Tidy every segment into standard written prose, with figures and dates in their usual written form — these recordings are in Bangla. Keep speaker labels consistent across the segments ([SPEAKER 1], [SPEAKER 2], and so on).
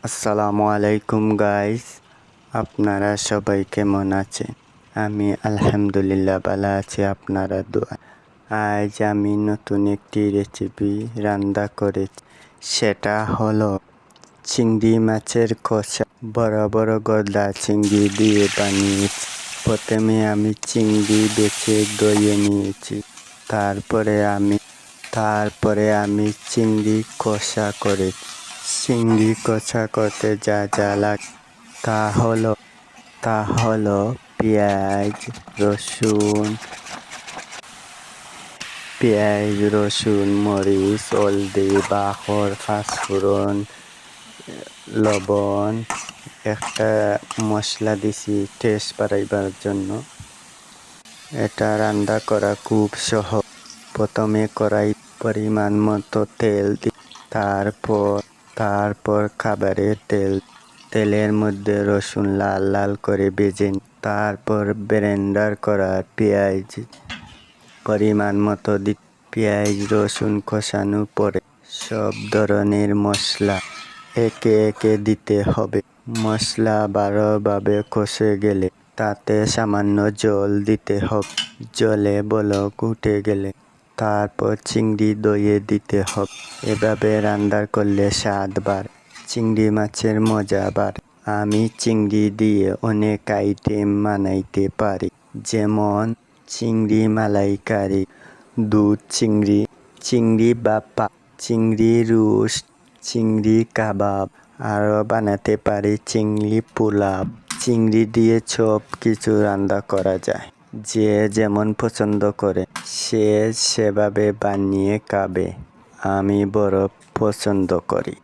[SPEAKER 1] আসসালামু আলাইকুম গাইস, আপনারা সবাই কেমন আছেন? আমি আলহামদুলিল্লাহ ভালো আছি আপনারা দোয়ায়। আজ আমি নতুন একটি রেসিপি রান্না করেছি, সেটা হলো চিংড়ি মাছের কষা। বড় বড় গলদা চিংড়ি দিয়ে বানিয়েছি। প্রথমে আমি চিংড়ি বেছে ধুয়ে নিয়েছি। তারপরে আমি চিংড়ি কষা করেছি। চিংড়ি কষা করতে যা যা লাগে তা হলো পেঁয়াজ, রসুন, মরিচ, হলদি, বাখর, পাঁচফোড়ন, লবণ, একটা মশলা দিছি টেস্ট বাড়াইবার জন্য। এটা রান্না করা খুব সহজ। প্রথমে কড়াই পরিমাণ মতো তেল দিই। তারপর খাবারের তেলের মধ্যে রসুন লাল লাল করে ভেজে নিই। তারপর ব্লেন্ডার করা পেঁয়াজ পরিমাণ মতো দিই। পেঁয়াজ রসুন কষানোর পরে সব ধরনের মশলা একে একে দিতে হবে। মশলা ভালোভাবে কষে গেলে তাতে সামান্য জল দিতে হবে। জলে বলক উঠে গেলে তারপর চিংড়ি ধুয়ে দিতে হবে। এভাবে রান্না করলে স্বাদ বাড়ে, চিংড়ি মাছের মজা বাড়ে। আমি চিংড়ি দিয়ে অনেক আইটেম বানাইতে পারি, যেমন চিংড়ি মালাইকারি, দুধ চিংড়ি, চিংড়ি ভাপা, চিংড়ি রোস্ট, চিংড়ি কাবাব, আরও বানাতে পারি চিংড়ি পোলাও। চিংড়ি দিয়ে সব কিছু রান্না করা যায়। যে যেমন পছন্দ করে সে সেভাবে বানিয়ে খাবে। আমি বড় পছন্দ করি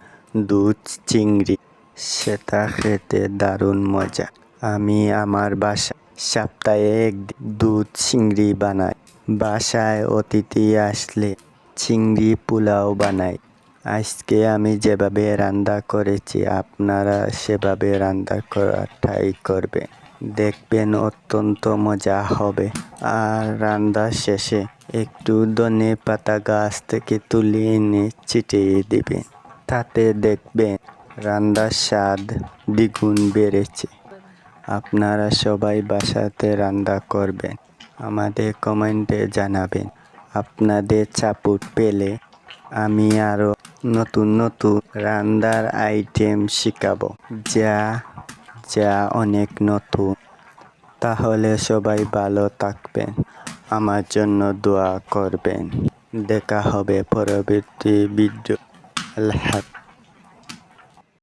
[SPEAKER 1] দুধ চিংড়ি, সেটা খেতে দারুণ মজা। আমি আমার বাসায় সপ্তাহে একদিন দুধ চিংড়ি বানাই। বাসায় অতিথি আসলে চিংড়ি পোলাও বানাই। আজকে আমি যেভাবে রান্না করেছি আপনারা সেভাবে রান্না করার ট্রাই করবেন, দেখবেন অত্যন্ত মজা হবে। আর রান্না শেষে একটু ধনে পাতা গাছ থেকে তুলে এনে ছিটিয়ে দিবেন, তাতে দেখবেন রান্নার স্বাদ দ্বিগুণ বেড়েছে। আপনারা সবাই বাসাতে রান্না করবেন, আমাদের কমেন্টে জানাবেন। আপনাদের সাপোর্ট পেলে আমি আরও নতুন নতুন রান্নার আইটেম শিখাবো, যা অনেক নতুন। তাহলে সবাই ভালো থাকবেন, আমার জন্য দোয়া করবেন। দেখা হবে পরবর্তী ভিডিও। আল্লাহ হাফেজ।